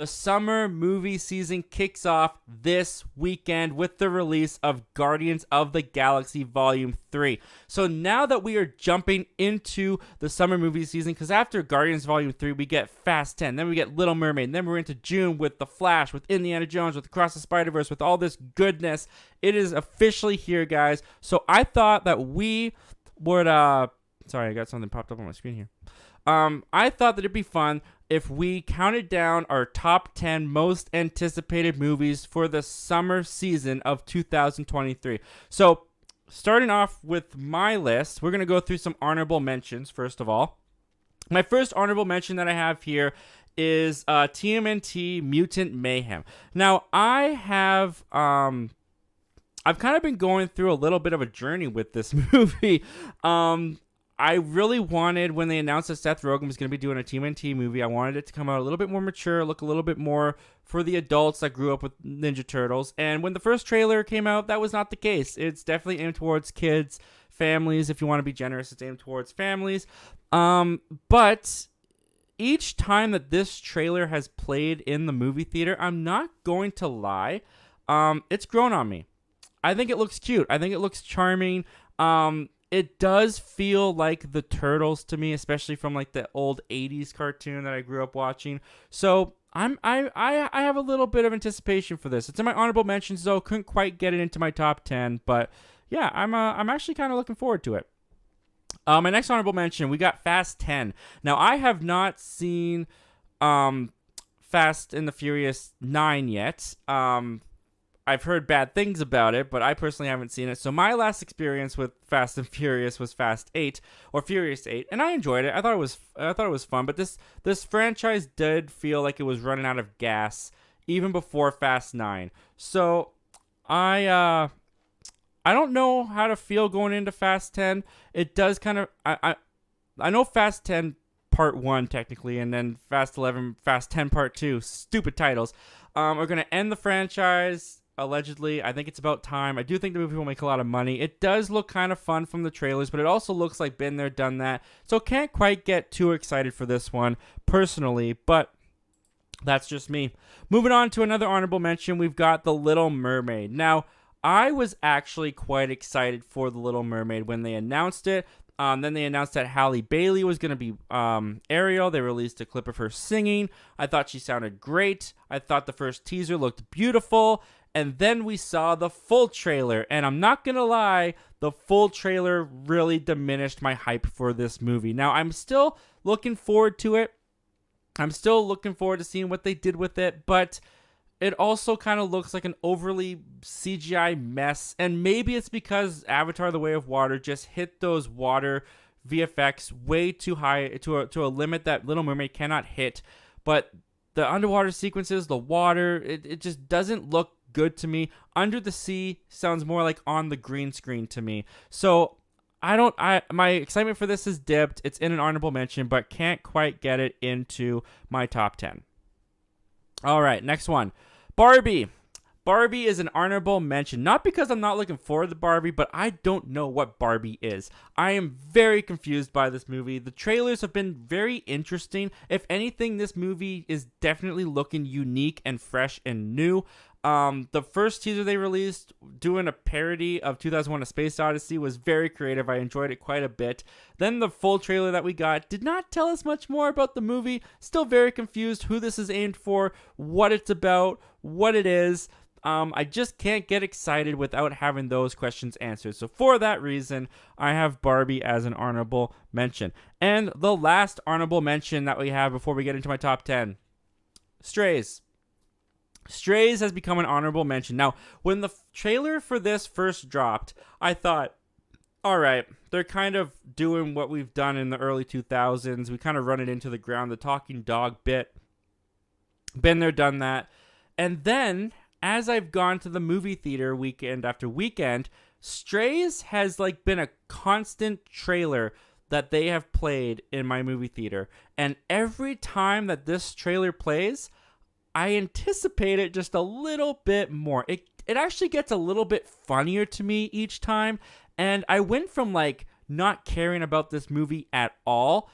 The summer movie season kicks off this weekend with the release of Guardians of the Galaxy Volume 3. So now that we are jumping into the summer movie season, because after Guardians Volume 3, we get Fast 10, then we get Little Mermaid, and then we're into June with The Flash, with Indiana Jones, with Across the Spider-Verse, with all this goodness. It is officially here, guys. So I thought that we would, sorry, I got something popped up on my screen here. I thought that it'd be fun if we counted down our top 10 most anticipated movies for the summer season of 2023. So, starting off with my list, we're going to go through some honorable mentions, first of all. My first honorable mention that I have here is TMNT Mutant Mayhem. Now, I've kind of been going through a little bit of a journey with this movie. I really wanted, when they announced that Seth Rogen was going to be doing a TMNT movie, I wanted it to come out a little bit more mature, look a little bit more for the adults that grew up with Ninja Turtles. And when the first trailer came out, that was not the case. It's definitely aimed towards kids, families. If you want to be generous, it's aimed towards families. But each time that this trailer has played in the movie theater, I'm not going to lie, it's grown on me. I think it looks cute. I think it looks charming. It does feel like the Turtles to me, especially from like the old 80s cartoon that I grew up watching. So I have a little bit of anticipation for this. It's in my honorable mentions though. Couldn't quite get it into my top 10, but yeah, I'm actually kind of looking forward to it. My next honorable mention, we got Fast 10. Now I have not seen Fast and the Furious 9 yet. I've heard bad things about it, but I personally haven't seen it. So my last experience with Fast and Furious was Fast 8 or Furious 8, and I enjoyed it. I thought it was fun, but this franchise did feel like it was running out of gas even before Fast 9. So I don't know how to feel going into Fast 10. It does kind of I know Fast 10 Part 1 technically, and then Fast 11, Fast 10 Part 2, stupid titles, are going to end the franchise. Allegedly, I think it's about time. I do think the movie will make a lot of money. It does look kind of fun from the trailers, but it also looks like been there, done that. So can't quite get too excited for this one personally, but that's just me. Moving on to another honorable mention, we've got The Little Mermaid. Now, I was actually quite excited for The Little Mermaid when they announced it. Then they announced that Halle Bailey was going to be Ariel. They released a clip of her singing. I thought she sounded great. I thought the first teaser looked beautiful. And then we saw the full trailer. And I'm not going to lie, the full trailer really diminished my hype for this movie. Now, I'm still looking forward to it. I'm still looking forward to seeing what they did with it. But it also kind of looks like an overly CGI mess. And maybe it's because Avatar: The Way of Water just hit those water VFX way too high to a limit that Little Mermaid cannot hit. But the underwater sequences, the water, it just doesn't look good to me. Under the Sea sounds more like on the green screen to me. So my excitement for this is dipped. It's in an honorable mention, but can't quite get it into my top 10. All right, next one. Barbie. Barbie is an honorable mention, not because I'm not looking forward to Barbie, but I don't know what Barbie is. I am very confused by this movie. The trailers have been very interesting. If anything, this movie is definitely looking unique and fresh and new. The first teaser they released, doing a parody of 2001: A Space Odyssey, was very creative. I enjoyed it quite a bit. Then the full trailer that we got did not tell us much more about the movie. Still very confused who this is aimed for, what it's about, what it is. I just can't get excited without having those questions answered. So for that reason, I have Barbie as an honorable mention. And the last honorable mention that we have before we get into my top 10, Strays. Strays has become an honorable mention. Now, when the trailer for this first dropped, I thought, all right, they're kind of doing what we've done in the early 2000s. We kind of run it into the ground, the talking dog bit. Been there, done that. And then, as I've gone to the movie theater weekend after weekend, Strays has like been a constant trailer that they have played in my movie theater. And every time that this trailer plays, I anticipate it just a little bit more. It actually gets a little bit funnier to me each time. And I went from like not caring about this movie at all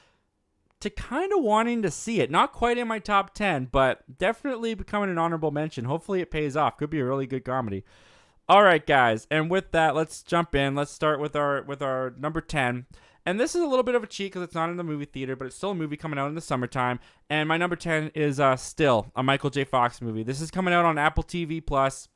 to kind of wanting to see it. Not quite in my top 10, but definitely becoming an honorable mention. Hopefully it pays off. Could be a really good comedy. All right, guys. And with that, let's jump in. Let's start with our number 10. And this is a little bit of a cheat because it's not in the movie theater, but it's still a movie coming out in the summertime. And my number 10 is still a Michael J. Fox movie. This is coming out on Apple TV+.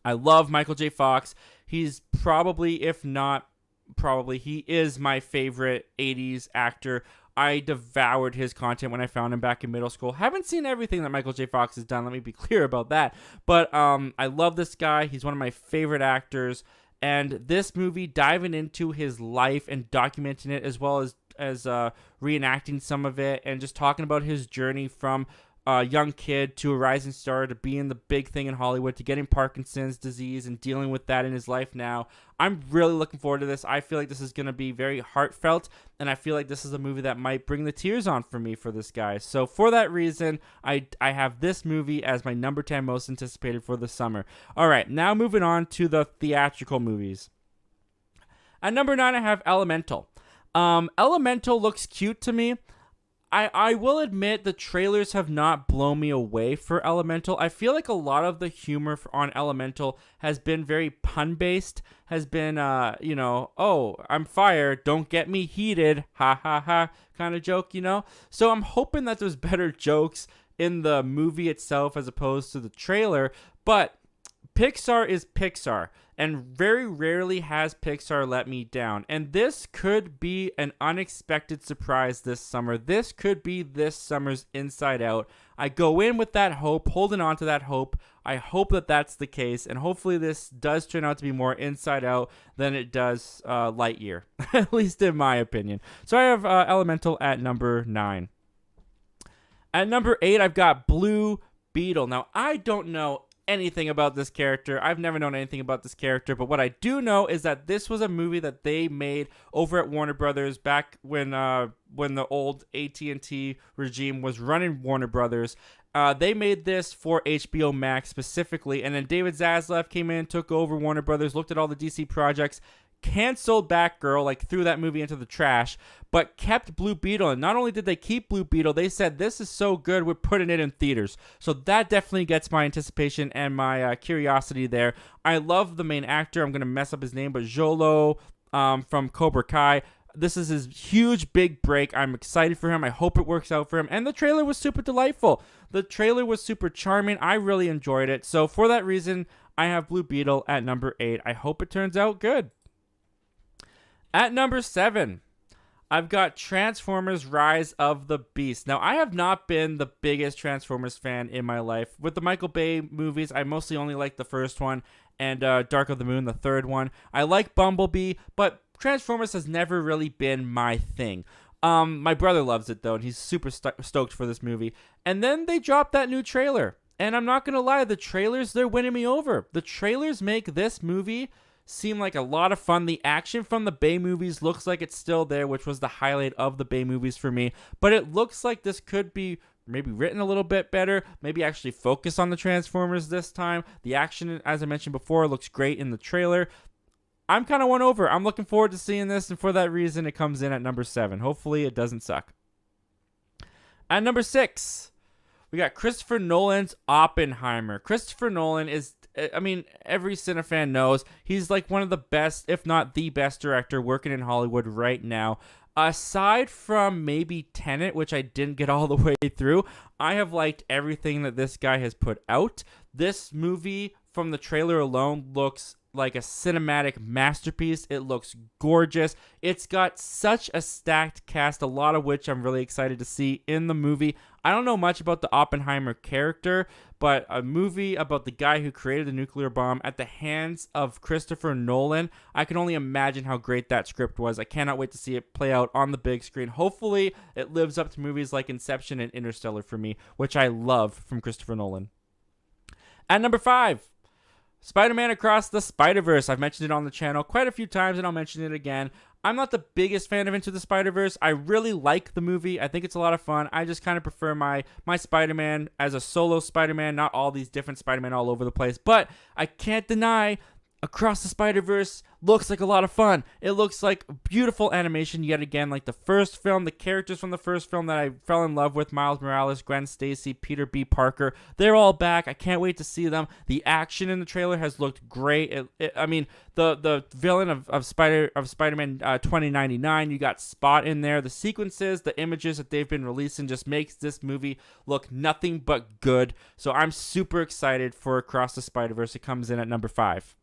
I love Michael J. Fox. He's probably, if not probably, he is my favorite 80s actor. I devoured his content when I found him back in middle school. Haven't seen everything that Michael J. Fox has done. Let me be clear about that. But I love this guy. He's one of my favorite actors. And this movie, diving into his life and documenting it, as well as reenacting some of it, and just talking about his journey from a young kid to a rising star to being the big thing in Hollywood to getting Parkinson's disease and dealing with that in his life now. I'm really looking forward to this. I feel like this is going to be very heartfelt, and I feel like this is a movie that might bring the tears on for me for this guy. So for that reason, I have this movie as my number 10 most anticipated for the summer. All right, now moving on to the theatrical movies. At number 9, I have Elemental. Elemental looks cute to me. I will admit the trailers have not blown me away for Elemental. I feel like a lot of the humor on Elemental has been very pun-based, has been, oh, I'm fired, don't get me heated, ha ha ha, kind of joke, So I'm hoping that there's better jokes in the movie itself as opposed to the trailer, but Pixar is Pixar, and very rarely has Pixar let me down. And this could be an unexpected surprise this summer. This could be this summer's Inside Out. I go in with that hope, holding on to that hope. I hope that that's the case, and hopefully this does turn out to be more Inside Out than it does Lightyear, at least in my opinion. So I have Elemental at number 9. At number 8, I've got Blue Beetle. Now, I don't know anything about this character. I've never known anything about this character, but what I do know is that this was a movie that they made over at Warner Brothers back when the old AT&T regime was running Warner Brothers. They made this for HBO Max specifically, and then David Zaslav came in, took over Warner Brothers, looked at all the DC projects, canceled Batgirl, threw that movie into the trash, but kept Blue Beetle. And not only did they keep Blue Beetle, they said, this is so good, we're putting it in theaters. So that definitely gets my anticipation and my curiosity there. I love the main actor. I'm going to mess up his name, but Jolo from Cobra Kai. This is his huge, big break. I'm excited for him. I hope it works out for him. And the trailer was super delightful. The trailer was super charming. I really enjoyed it. So for that reason, I have Blue Beetle at number 8. I hope it turns out good. At number 7, I've got Transformers Rise of the Beast. Now, I have not been the biggest Transformers fan in my life. With the Michael Bay movies, I mostly only like the first one and Dark of the Moon, the third one. I like Bumblebee, but Transformers has never really been my thing. My brother loves it, though, and he's super stoked for this movie. And then they dropped that new trailer. And I'm not going to lie, the trailers, they're winning me over. The trailers make this movie seem like a lot of fun. The action from the Bay movies looks like it's still there, which was the highlight of the Bay movies for me. But it looks like this could be maybe written a little bit better, maybe actually focus on the Transformers this time. The action, as I mentioned before, looks great in the trailer. I'm kind of won over. I'm looking forward to seeing this, and for that reason, it comes in at number 7. Hopefully, it doesn't suck. At number 6, we got Christopher Nolan's Oppenheimer. Christopher Nolan is, every Cinefan knows, he's like one of the best, if not the best director working in Hollywood right now. Aside from maybe Tenet, which I didn't get all the way through, I have liked everything that this guy has put out. This movie, from the trailer alone, looks like a cinematic masterpiece. It looks gorgeous. It's got such a stacked cast, a lot of which I'm really excited to see in the movie. I don't know much about the Oppenheimer character, but a movie about the guy who created the nuclear bomb at the hands of Christopher Nolan, I can only imagine how great that script was. I cannot wait to see it play out on the big screen. Hopefully, it lives up to movies like Inception and Interstellar for me, which I love from Christopher Nolan. At number 5, Spider-Man Across the Spider-Verse. I've mentioned it on the channel quite a few times, and I'll mention it again. I'm not the biggest fan of Into the Spider-Verse. I really like the movie. I think it's a lot of fun. I just kind of prefer my Spider-Man as a solo Spider-Man, not all these different Spider-Man all over the place. But I can't deny Across the Spider-Verse looks like a lot of fun. It looks like beautiful animation yet again, like the first film. The characters from the first film that I fell in love with, Miles Morales, Gwen Stacy, Peter B. Parker, they're all back. I can't wait to see them. The action in the trailer has looked great. I mean, the villain of Spider-Man 2099, you got Spot in there. The sequences, the images that they've been releasing just makes this movie look nothing but good. So I'm super excited for Across the Spider-Verse. It comes in at number 5.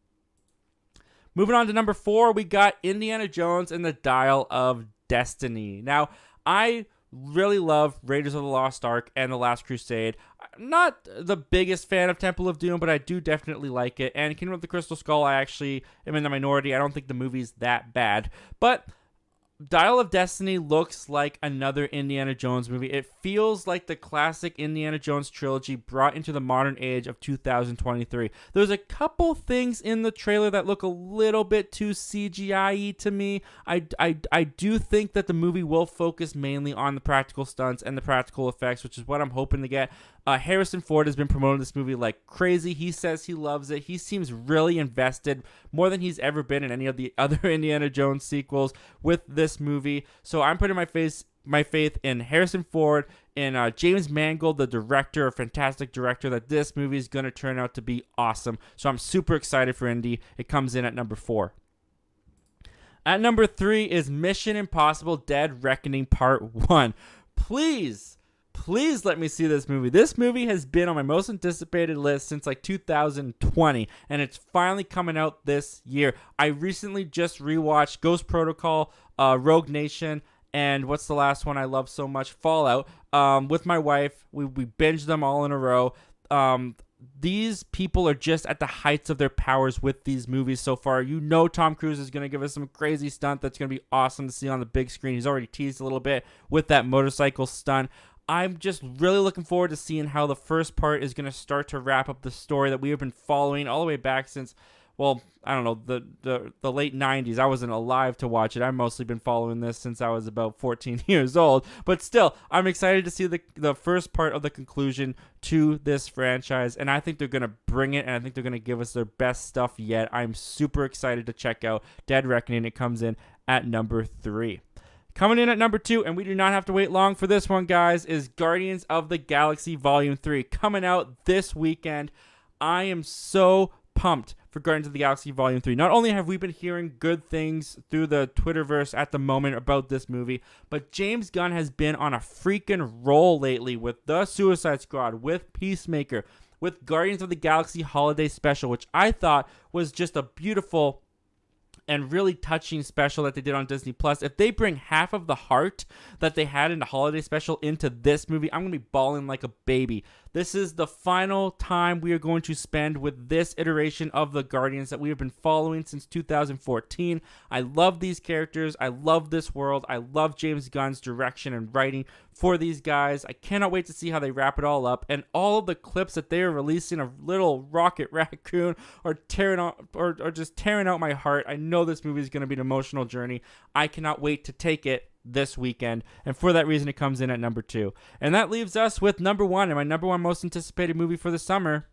Moving on to number 4, we got Indiana Jones and the Dial of Destiny. Now, I really love Raiders of the Lost Ark and The Last Crusade. I'm not the biggest fan of Temple of Doom, but I do definitely like it. And Kingdom of the Crystal Skull, I actually am in the minority. I don't think the movie's that bad. But Dial of Destiny looks like another Indiana Jones movie. It feels like the classic Indiana Jones trilogy brought into the modern age of 2023. There's a couple things in the trailer that look a little bit too CGI-y to me. I do think that the movie will focus mainly on the practical stunts and the practical effects, which is what I'm hoping to get. Harrison Ford has been promoting this movie like crazy. He says he loves it. He seems really invested, more than he's ever been in any of the other Indiana Jones sequels with this movie. So I'm putting my faith in Harrison Ford, in James Mangold, the director, a fantastic director, that this movie is going to turn out to be awesome. So I'm super excited for Indy. It comes in at number 4. At number 3 is Mission Impossible Dead Reckoning Part 1. Please let me see this movie. This movie has been on my most anticipated list since like 2020, and it's finally coming out this year. I recently just rewatched Ghost Protocol, Rogue Nation, and what's the last one I love so much? Fallout. With my wife, we binged them all in a row. These people are just at the heights of their powers with these movies so far. You know Tom Cruise is going to give us some crazy stunt that's going to be awesome to see on the big screen. He's already teased a little bit with that motorcycle stunt. I'm just really looking forward to seeing how the first part is going to start to wrap up the story that we have been following all the way back since, well, I don't know, the late 90s. I wasn't alive to watch it. I've mostly been following this since I was about 14 years old. But still, I'm excited to see the first part of the conclusion to this franchise. And I think they're going to bring it, and I think they're going to give us their best stuff yet. I'm super excited to check out Dead Reckoning. It comes in at number 3. Coming in at number 2, and we do not have to wait long for this one, guys, is Guardians of the Galaxy Volume 3. Coming out this weekend. I am so pumped for Guardians of the Galaxy Volume 3. Not only have we been hearing good things through the Twitterverse at the moment about this movie, but James Gunn has been on a freaking roll lately with The Suicide Squad, with Peacemaker, with Guardians of the Galaxy Holiday Special, which I thought was just a beautiful and really touching special that they did on Disney Plus. If they bring half of the heart that they had in the holiday special into this movie, I'm going to be bawling like a baby. This is the final time we are going to spend with this iteration of the Guardians that we have been following since 2014. I love these characters. I love this world. I love James Gunn's direction and writing for these guys. I cannot wait to see how they wrap it all up. And all of the clips that they are releasing of little Rocket Raccoon are just tearing out my heart. I know this movie is going to be an emotional journey. I cannot wait to take it this weekend, and for that reason it comes in at number 2. And that leaves us with number 1, and my number 1 most anticipated movie for the summer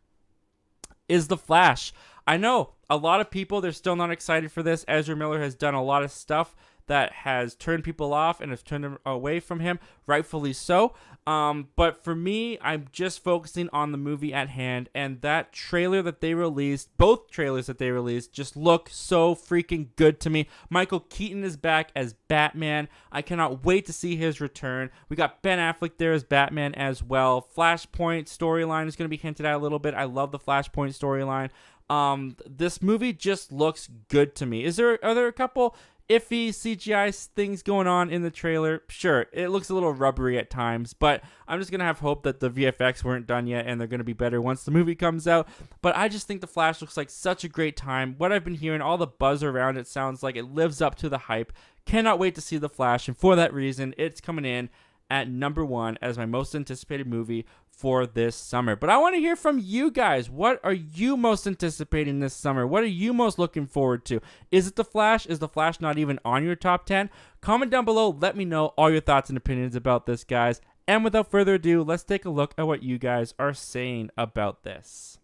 is The Flash. I know a lot of people, they're still not excited for this. Ezra Miller has done a lot of stuff that has turned people off and has turned them away from him, rightfully so. But for me, I'm just focusing on the movie at hand, and that trailer that they released, both trailers that they released, just look so freaking good to me. Michael Keaton is back as Batman. I cannot wait to see his return. We got Ben Affleck there as Batman as well. Flashpoint storyline is going to be hinted at a little bit. I love the Flashpoint storyline. This movie just looks good to me. Are there a couple iffy CGI things going on in the trailer? Sure, it looks a little rubbery at times, but I'm just gonna have hope that the VFX weren't done yet and they're gonna be better once the movie comes out. But I just think The Flash looks like such a great time. What I've been hearing, all the buzz around it sounds like it lives up to the hype. Cannot wait to see The Flash, and for that reason, it's coming in at number 1 as my most anticipated movie for this summer. But I want to hear from you guys. What are you most anticipating this summer? What are you most looking forward to? Is it The Flash? Is The Flash not even on your top 10? Comment down below. Let me know all your thoughts and opinions about this, guys. And without further ado, let's take a look at what you guys are saying about this.